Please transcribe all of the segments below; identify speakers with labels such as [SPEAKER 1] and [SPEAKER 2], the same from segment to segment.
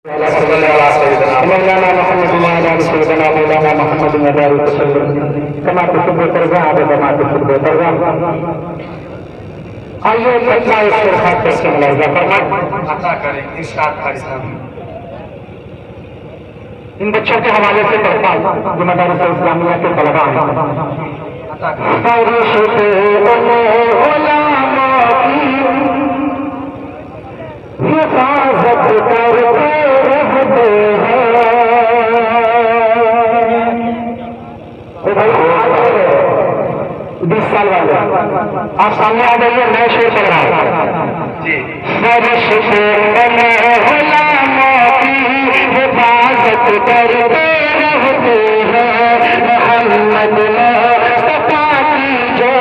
[SPEAKER 1] Molana Muhammad Molana Sayyidina Molana Muhammad Nagari kama tersebut terjadi ada kama tersebut terjadi. आइए पटना इस खातिर से मुलाजा फरमाएं अता करें इरशाद कारी साहब इन बच्चों के हवाले से पढ़ता हूं जो मदरसा इस्लामिया के तलबा हैं अता करें हिफाजत करते रहते हैं। बीस साल वाले आप सामने आ जाइए, नए शेर चल रहा है जी। हिफाजत करते रहते हैं मोहम्मद मुस्तफा की जो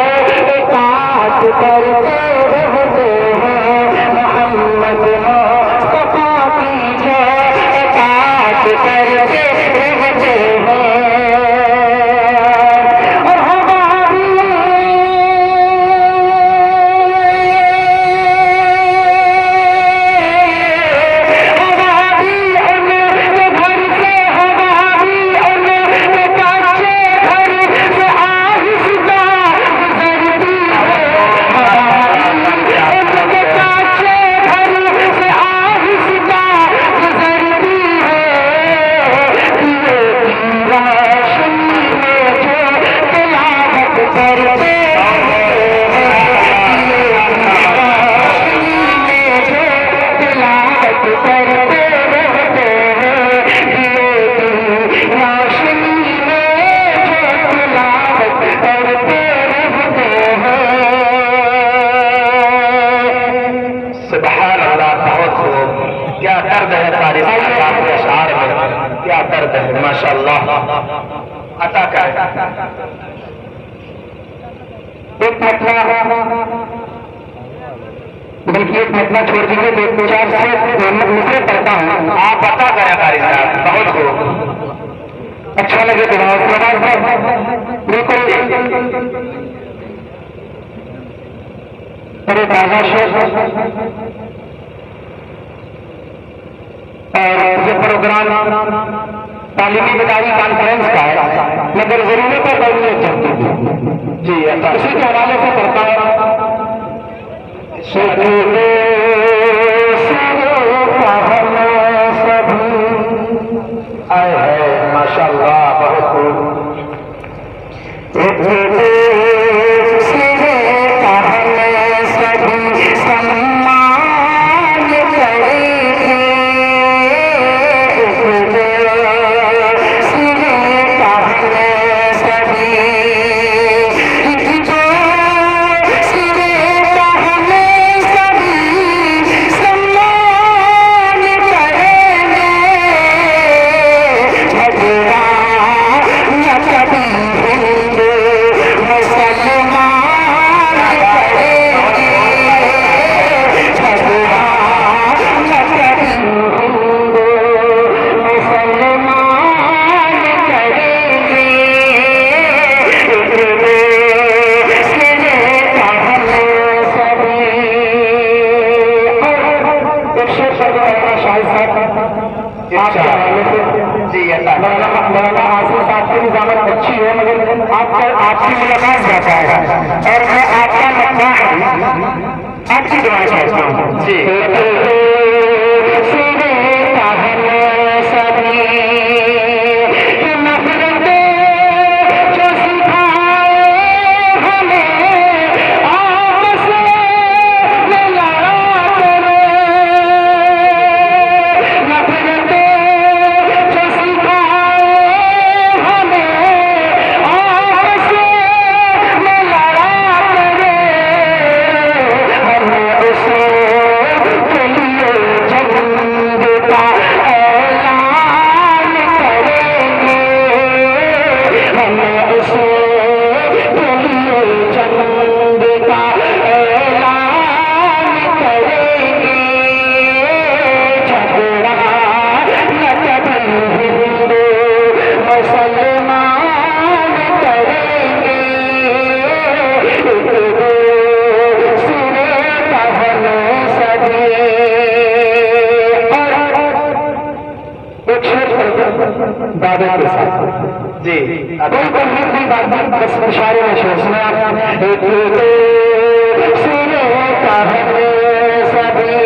[SPEAKER 1] इताअत करते रहते हैं मोहम्मद मुस्तफा की जो इताअत करते रहते हैं। माशाअल्लाह अता करें एक मतला बल्कि एक मतला छोड़ दीजिए, दो चार से दूसरे पढ़ता हूँ, आप अता करें कारी साहब। बहुत खूब, अच्छा लगे तो बिल्कुल बड़े ताजा शेर। और ये प्रोग्राम तालीमी बेदारी कॉन्फ्रेंस का है, मगर जरूरत है बढ़नी चलती है जी। इसी के हवाले से पढ़ता है आए है माशाअल्लाह बहुत खूब। अच्छी है मगर आपकी मुलाकात जाता है और मैं आपका आपकी दुआ चाहता हूँ जी। दादा के साथ जी कोई नहीं बात बस इशारे में सोचना सुनो कहने सभी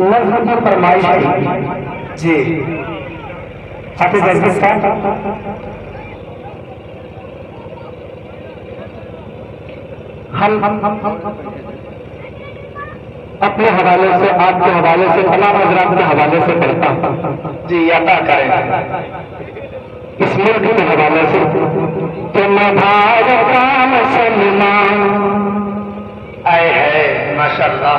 [SPEAKER 1] नज़्म की फरमाइश जी हाफिज़ अज़ीज़ साहब हम अपने हवाले से आपके हवाले से तमाम हज़रात के हवाले से पढ़ता हूँ जी अता करें इस मुल्क के हवाले से तो मैं भारत का मुसलमान आए है माशाअल्लाह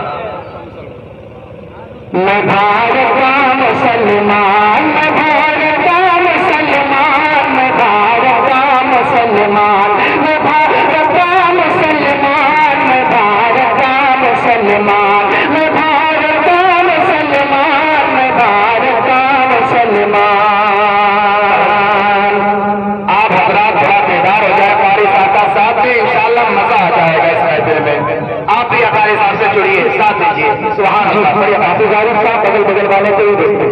[SPEAKER 1] मैं भारत का मुसलमान मैं भारत का मुसलमान मैं भारत का मुसलमान मैं भारत का मुसलमान मैं भारत का मुसलमान मैं भारत का मुसलमान मैं भारत का मुसलमान। आप हजरात थोड़ा बेदार हो जाए कारी साहब भी इंशाअल्लाह मजा आ जाएगा इस महफिल में। आप भी हमारे साहब से जुड़िए साथ दीजिए सुभान अल्लाह। बड़े हाफिज़ साहब बगल बगल वाले को ही देखते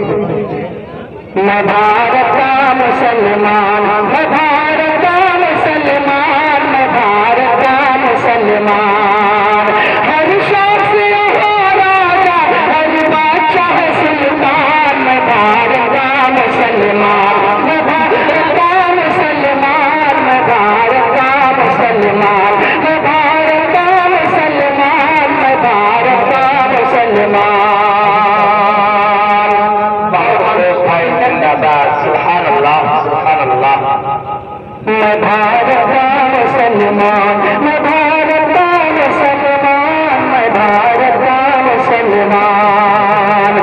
[SPEAKER 1] मैं भारत का मुसलमान मैं भारत का मुसलमान मैं भारत का मुसलमान हर शख्स यहाँ राजा हर बादशाह है सुल्तान मैं भारत का मुसलमान मैं भारत का मुसलमान मैं भारत का मुसलमान मैं भारत का मुसलमान मैं भारत का मुसलमान। सुभान अल्लाह मैं भारत का मुसलमान मैं भारत का मुसलमान मैं भारत का मुसलमान।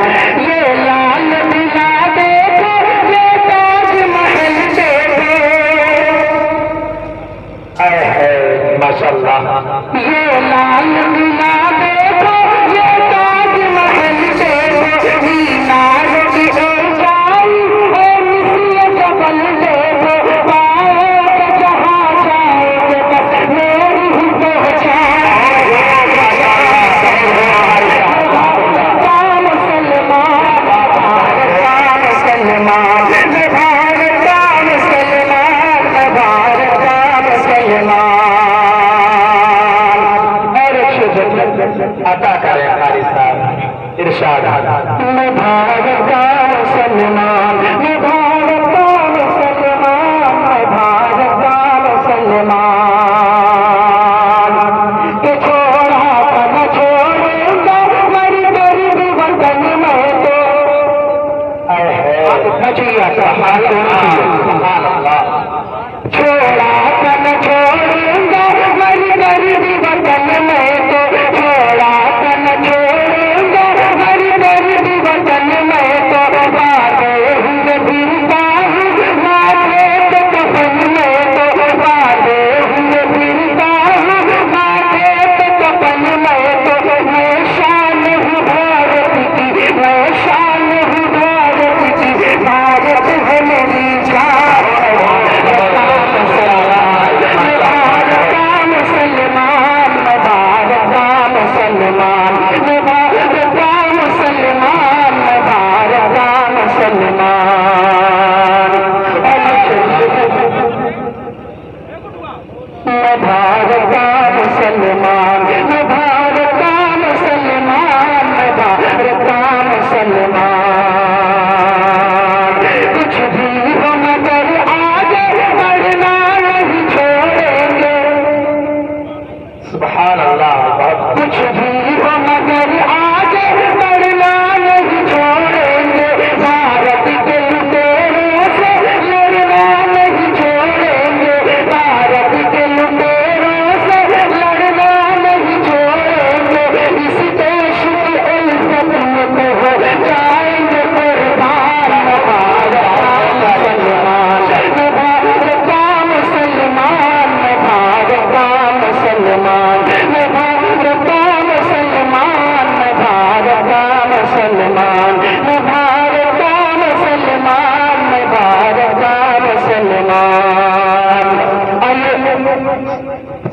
[SPEAKER 1] ये लाल किला देखो ये ताजमहल देखो माशाअल्लाह ये लाल किला देखो ये ताजमहल देखो मीनार की ऊंचाई और मिस्र जबल देखो पाओगे जहाँ जाओगे बस मेरी ही पहचान। मुसलमान भारत का मुसलमान मैं भारत का मुसलमान मैं भारत का मुसलमान। और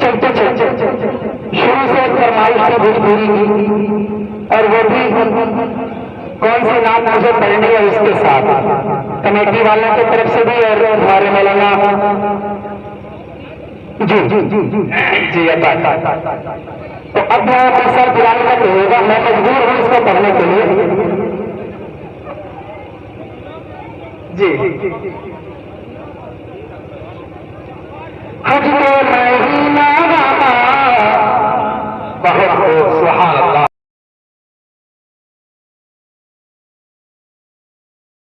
[SPEAKER 1] चलते चलते शुरू से फरमाइश थी भोजपुरी की, और वो भी कौन सी नाम मुझे पढ़नी है उसके साथ कमेटी वालों की तरफ से भी और हमारे मौलाना जी जी जी जी तो अब पैसा दिलाने का तो होगा, मैं मजबूर हूँ इसको पढ़ने के लिए। जी हज